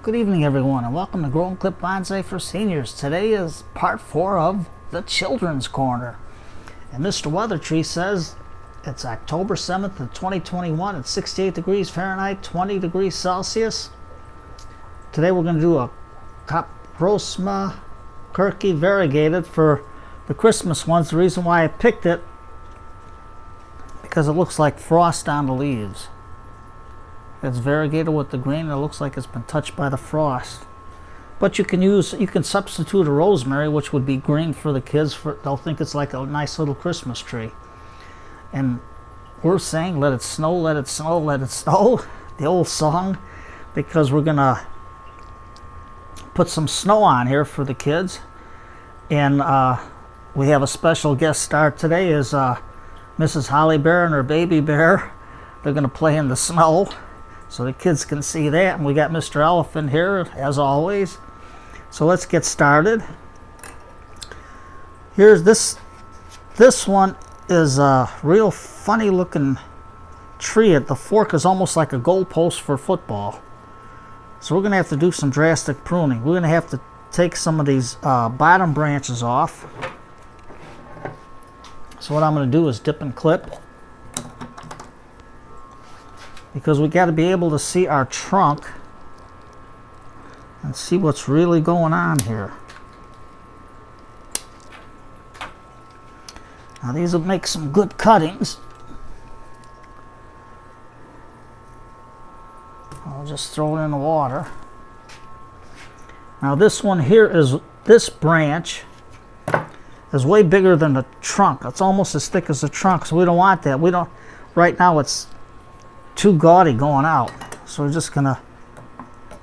Good evening, everyone, and welcome to Grow and Clip Bonsai for Seniors. Today is part 4 of the Children's Corner. And Mr. Weather Tree says it's October 7th of 2021 at 68 degrees Fahrenheit, 20 degrees Celsius. Today we're going to do a Coprosma Kirkii variegated for the Christmas ones. The reason why I picked it, because it looks like frost on the leaves. It's variegated with the green. It looks like it's been touched by the frost. But you can substitute a rosemary, which would be green for the kids. They'll think it's like a nice little Christmas tree. And we're saying, let it snow, let it snow, let it snow. The old song, because we're gonna put some snow on here for the kids. And we have a special guest star today is Mrs. Holly Bear and her baby bear. They're gonna play in the snow, so the kids can see that. And we got Mr. Elephant here, as always. So let's get started. Here's this one is a real funny looking tree. The fork is almost like a goalpost for football. So we're going to have to do some drastic pruning. We're going to have to take some of these bottom branches off. So what I'm going to do is dip and clip, because we got to be able to see our trunk and see what's really going on here. Now these will make some good cuttings. I'll just throw it in the water. Now this one here is, this branch is way bigger than the trunk. It's almost as thick as the trunk, so we don't want that. We don't, right now it's too gaudy going out. So we're just gonna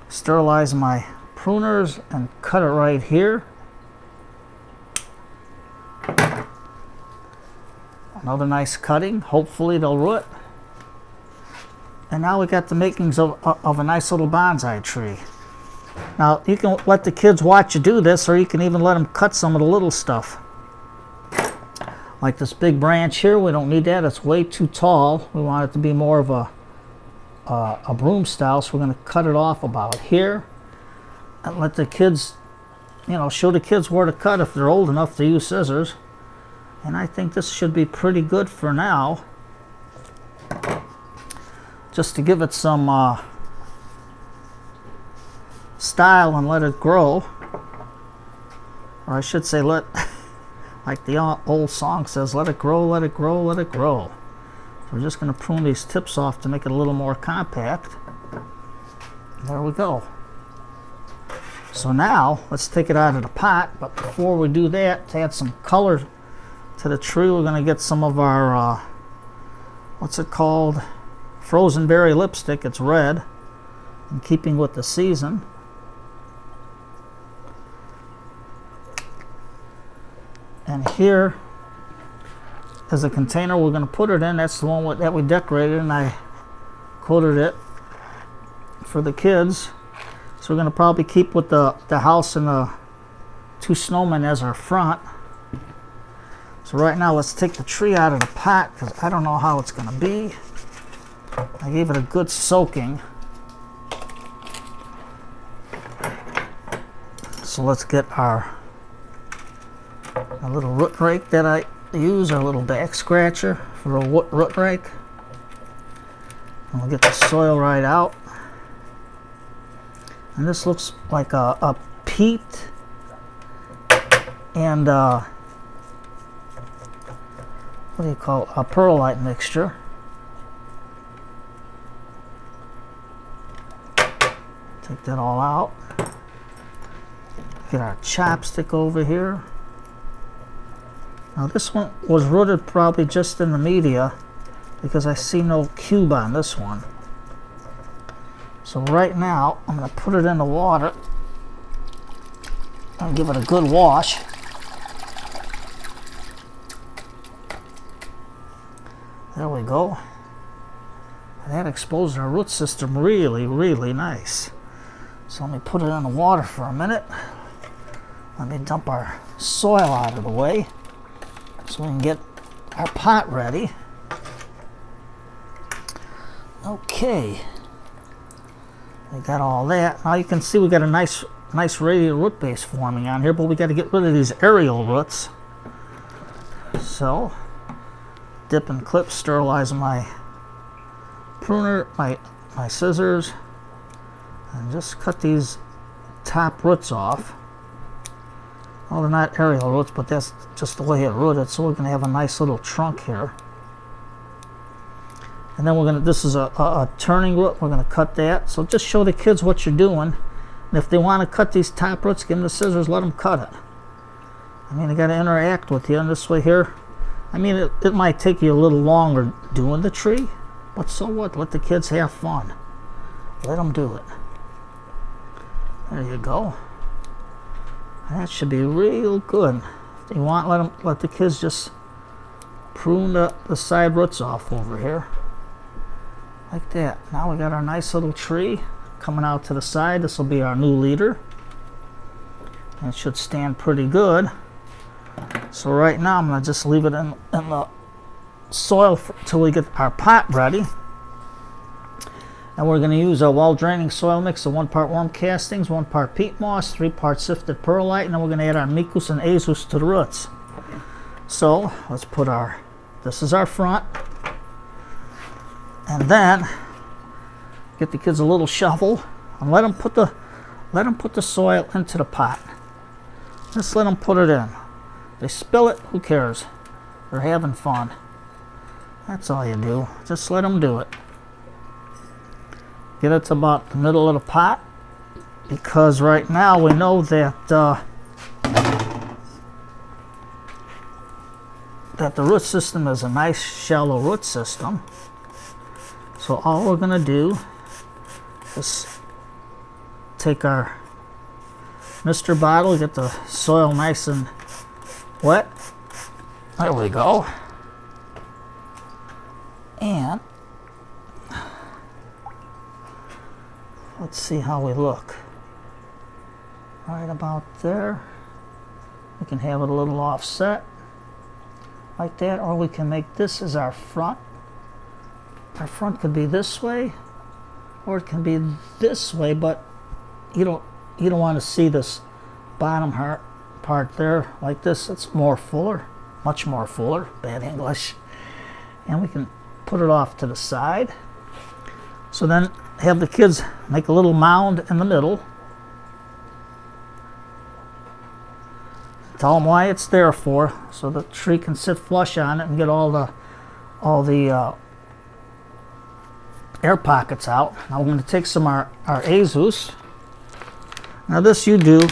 sterilize my pruners and cut it right here. Another nice cutting. Hopefully they'll root. And now we got the makings of a nice little bonsai tree. Now you can let the kids watch you do this, or you can even let them cut some of the little stuff. Like this big branch here, we don't need that. It's way too tall. We want it to be more of a broom style, so we're going to cut it off about here and let the kids, show the kids where to cut if they're old enough to use scissors. And I think this should be pretty good for now, just to give it some style and let it grow. Or I should say, like the old song says, let it grow, let it grow, let it grow. We're just going to prune these tips off to make it a little more compact. There we go. So now let's take it out of the pot. But before we do that, to add some color to the tree, we're going to get some of our what's it called, frozen berry lipstick. It's red, in keeping with the season. And here is a container we're going to put it in. That's the one that we decorated, and I coated it for the kids. So we're going to probably keep with the house and the two snowmen as our front. So right now let's take the tree out of the pot, because I don't know how it's going to be. I gave it a good soaking. So let's get a little root rake that I use, our little back scratcher for a root rake. And we'll get the soil right out. And this looks like a peat and what do you call it? A perlite mixture. Take that all out. Get our chopstick over here. Now this one was rooted probably just in the media, because I see no cube on this one. So right now I'm going to put it in the water and give it a good wash. There we go. And that exposed our root system really, really nice. So let me put it in the water for a minute. Let me dump our soil out of the way, so we can get our pot ready. Okay. We got all that. Now you can see we got a nice radial root base forming on here, but we got to get rid of these aerial roots. So, dip and clip, sterilize my pruner, my scissors, and just cut these top roots off. Well, they're not aerial roots, but that's just the way it rooted, so we're going to have a nice little trunk here. And then we're going to, this is a turning root, we're going to cut that. So just show the kids what you're doing. And if they want to cut these top roots, give them the scissors, let them cut it. I mean, they got to interact with you in this way here. I mean, it might take you a little longer doing the tree, but so what? Let the kids have fun. Let them do it. There you go. That should be real good. If you want, let the kids just prune the side roots off over here. Like that. Now we got our nice little tree coming out to the side. This will be our new leader. And it should stand pretty good. So right now I'm going to just leave it in the soil until we get our pot ready. And we're going to use a well-draining soil mix of 1 part worm castings, 1 part peat moss, 3 parts sifted perlite, and then we're going to add our micus and azus to the roots. So let's put this is our front. And then get the kids a little shovel and let them put the soil into the pot. Just let them put it in. They spill it, who cares? They're having fun. That's all you do. Just let them do it. Get it to about the middle of the pot, because right now we know that that the root system is a nice shallow root system. So all we're going to do is take our Mr. bottle, get the soil nice and wet. There we go. And let's see how we look. Right about there. We can have it a little offset like that, or we can make this as our front. Our front could be this way, or it can be this way, but you don't want to see this bottom part there like this. It's more fuller, much more fuller, bad English. And we can put it off to the side. So then have the kids make a little mound in the middle. Tell them why it's there for, so the tree can sit flush on it and get all the air pockets out. Now we're going to take some our azus. Now this you do.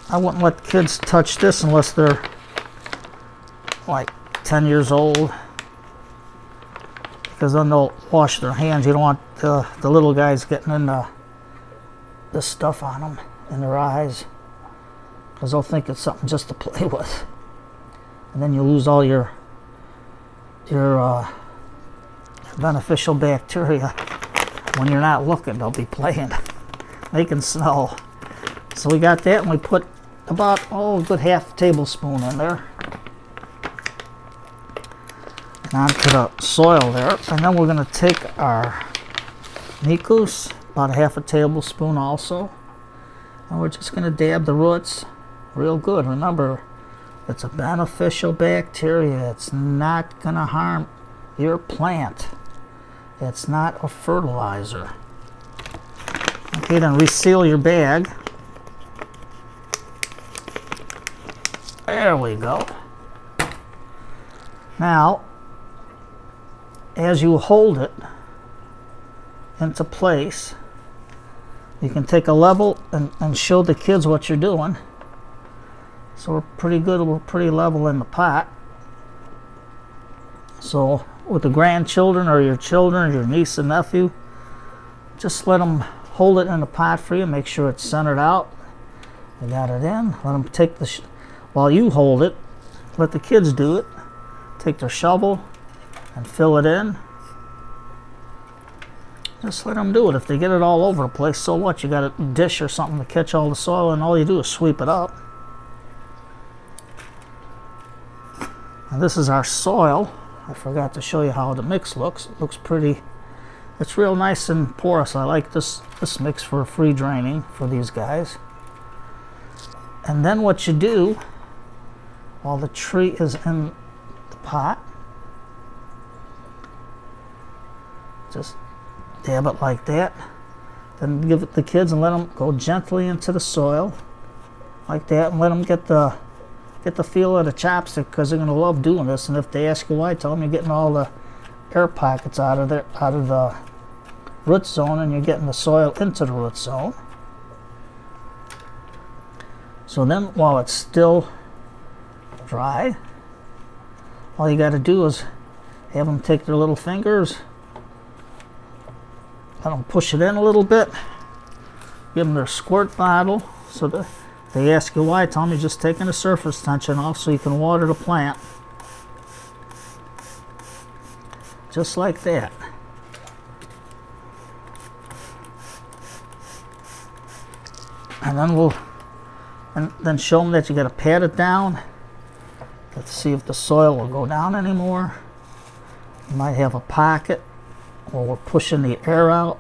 I wouldn't let kids touch this unless they're like 10 years old, because then they'll wash their hands. You don't want the little guys getting in this stuff on them in their eyes, because they'll think it's something just to play with, and then you lose all your beneficial bacteria. When you're not looking, they'll be playing, making snow. So we got that, and we put about a good ½ tablespoon in there and onto the soil there. And then we're going to take our micus, about ½ tablespoon also, and we're just going to dab the roots real good. Remember, it's a beneficial bacteria. It's not going to harm your plant. It's not a fertilizer. Okay, then reseal your bag. There we go. Now, as you hold it into place, you can take a level and show the kids what you're doing. So we're pretty good, we're pretty level in the pot. So with the grandchildren or your children, your niece and nephew, just let them hold it in the pot for you. Make sure it's centered out. You got it in. Let them take while you hold it, let the kids do it. Take their shovel and fill it in. Just let them do it. If they get it all over the place, so what? You got a dish or something to catch all the soil, and all you do is sweep it up. And this is our soil. I forgot to show you how the mix looks. It looks pretty It's real nice and porous. I like this mix for free draining for these guys. And then what you do, while the tree is in the pot, just dab it like that. Then give it to the kids and let them go gently into the soil like that, and let them get the feel of the chopstick, because they're going to love doing this. And if they ask you why, tell them you're getting all the air pockets out of the root zone, and you're getting the soil into the root zone. So then, while it's still dry, all you got to do is have them take their little fingers, let them push it in a little bit, give them their squirt bottle. So that they ask you why, tell them you're just taking the surface tension off so you can water the plant. Just like that. And then show them that you got to pat it down. Let's see if the soil will go down anymore. You might have a pocket where we're pushing the air out.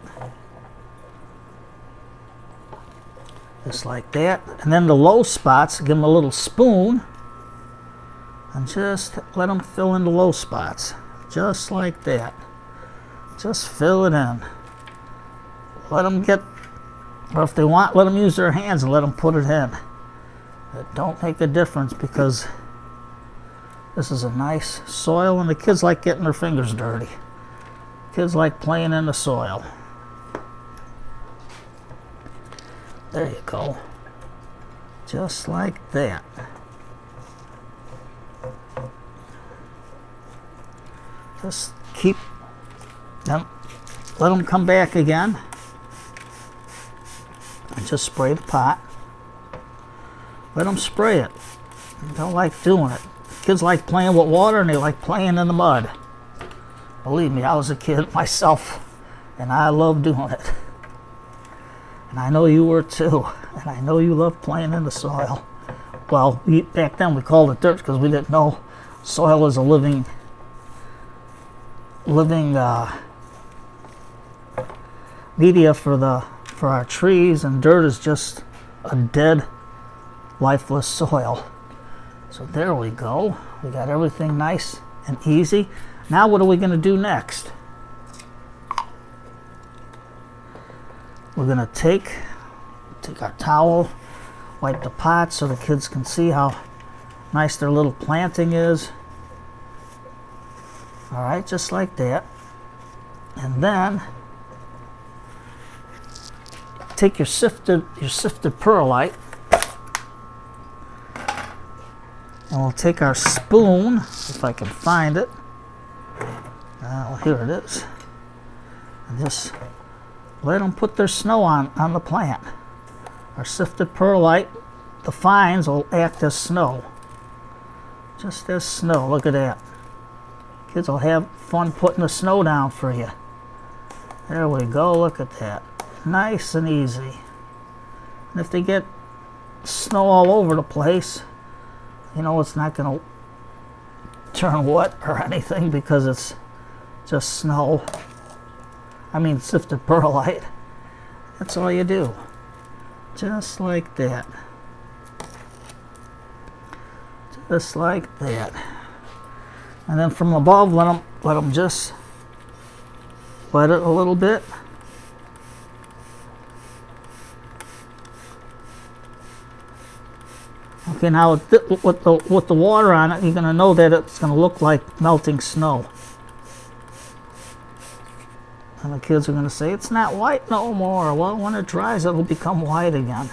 Just like that. And then the low spots, give them a little spoon and just let them fill in the low spots. Just like that. Just fill it in. Let them get, or if they want, let them use their hands and let them put it in. It don't make a difference, because this is a nice soil, and the kids like getting their fingers dirty. Kids like playing in the soil. There you go. Just like that. Just keep them, let them come back again, and just spray the pot. Let them spray it. They don't like doing it. Kids like playing with water, and they like playing in the mud. Believe me, I was a kid myself, and I love doing it. And I know you were too. And I know you love playing in the soil. Well, back then we called it dirt because we didn't know soil is a living media for our trees, and dirt is just a dead, lifeless soil. So there we go. We got everything nice and easy. Now what are we going to do next? We're going to take our towel, wipe the pot so the kids can see how nice their little planting is. All right, just like that. And then take your sifted perlite, and we'll take our spoon, if I can find it. Well, here it is. And just let them put their snow on the plant. Our sifted perlite, the fines will act as snow. Just as snow. Look at that. Kids will have fun putting the snow down for you. There we go. Look at that. Nice and easy. And if they get snow all over the place, you know it's not going to turn wet or anything, because it's just snow. I mean sifted perlite. That's all you do. Just like that. Just like that. And then from above, let them just wet it a little bit. Okay, now with the water on it, you're going to know that it's going to look like melting snow. And the kids are going to say, it's not white no more. Well, when it dries, it'll become white again.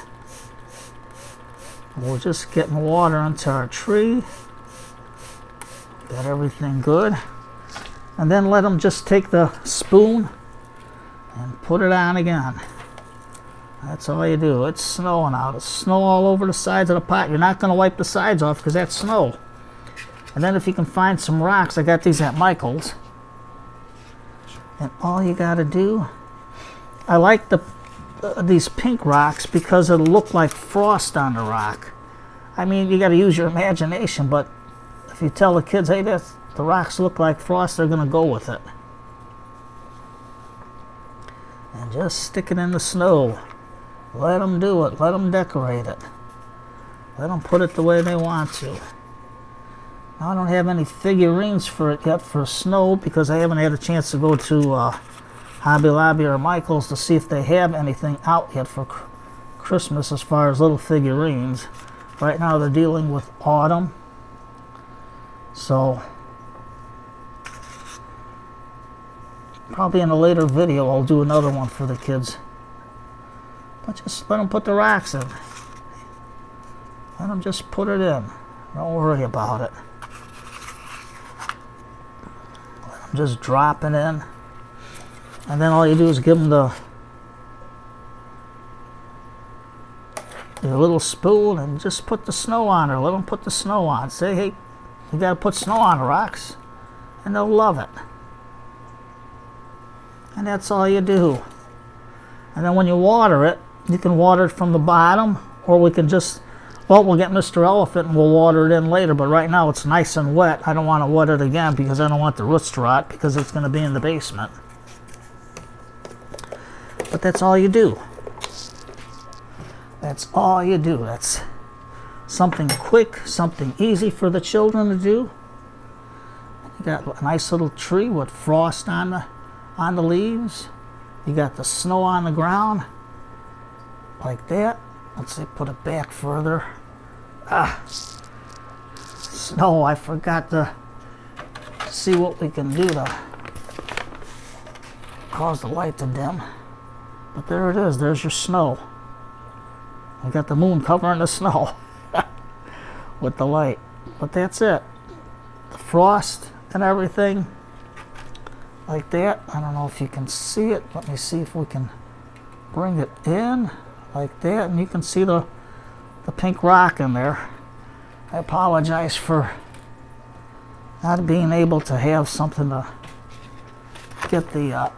We're just getting water into our tree. Got everything good. And then let them just take the spoon and put it on again. That's all you do. It's snowing out. It's snow all over the sides of the pot. You're not going to wipe the sides off because that's snow. And then if you can find some rocks, I got these at Michael's. And all you got to do, I like these pink rocks because it'll look like frost on the rock. I mean, you got to use your imagination, but if you tell the kids, hey, the rocks look like frost, they're going to go with it. and just stick it in the snow. Let them do it. Let them decorate it. Let them put it the way they want to. Now, I don't have any figurines for it yet for snow because I haven't had a chance to go to Hobby Lobby or Michael's to see if they have anything out yet for Christmas as far as little figurines. Right now they're dealing with autumn. So probably in a later video I'll do another one for the kids. But just let them put the rocks in. Let them just put it in. Don't worry about it. Let them just drop it in. And then all you do is give them your little spoon and just put the snow on her. Let them put the snow on. Say, hey, you got to put snow on the rocks. And they'll love it. And that's all you do. And then when you water it, you can water it from the bottom, or we can just, well, we'll get Mr. Elephant and we'll water it in later. But right now it's nice and wet. I don't want to wet it again because I don't want the roots to rot because it's going to be in the basement. But that's all you do. That's all you do. That's something quick, something easy for the children to do. You got a nice little tree with frost on the leaves. You got the snow on the ground, like that. Let's see, put it back further. Snow, I forgot to see what we can do to cause the light to dim. But there it is, there's your snow. I got the moon covering the snow with the light. But that's it. The frost and everything, like that. I don't know if you can see it. Let me see if we can bring it in, like that. And you can see the pink rock in there. I apologize for not being able to have something to get the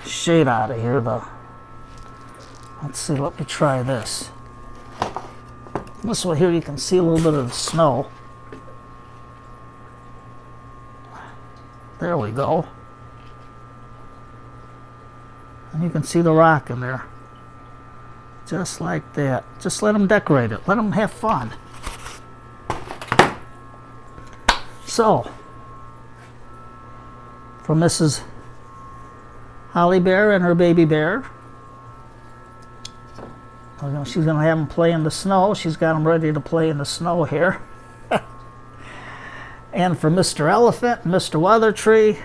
shade out of here. Let's see, let me try this. This way here you can see a little bit of the snow. There we go. And you can see the rock in there. Just like that. Just let them decorate it. Let them have fun. So, for Mrs. Holly Bear and her baby bear, she's going to have them play in the snow. She's got them ready to play in the snow here. And for Mr. Elephant and Mr. Weather Tree,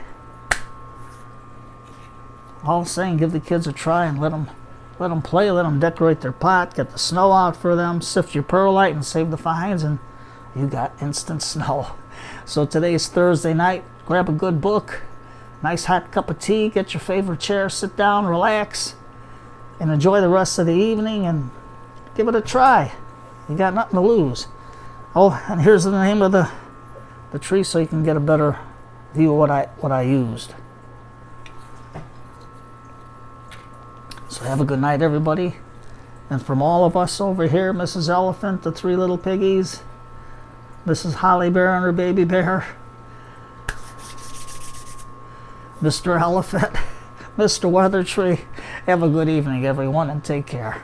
all saying, give the kids a try and let them play, let them decorate their pot, get the snow out for them, sift your perlite and save the fines, and you got instant snow. So today's Thursday night. Grab a good book, nice hot cup of tea, get your favorite chair, sit down, relax, and enjoy the rest of the evening and give it a try. You got nothing to lose. Oh, and here's the name of the tree so you can get a better view of what I used. So have a good night, everybody. And from all of us over here, Mrs. Elephant, the three little piggies, Mrs. Holly Bear and her baby bear, Mr. Elephant, Mr. Weather Tree, have a good evening, everyone, and take care.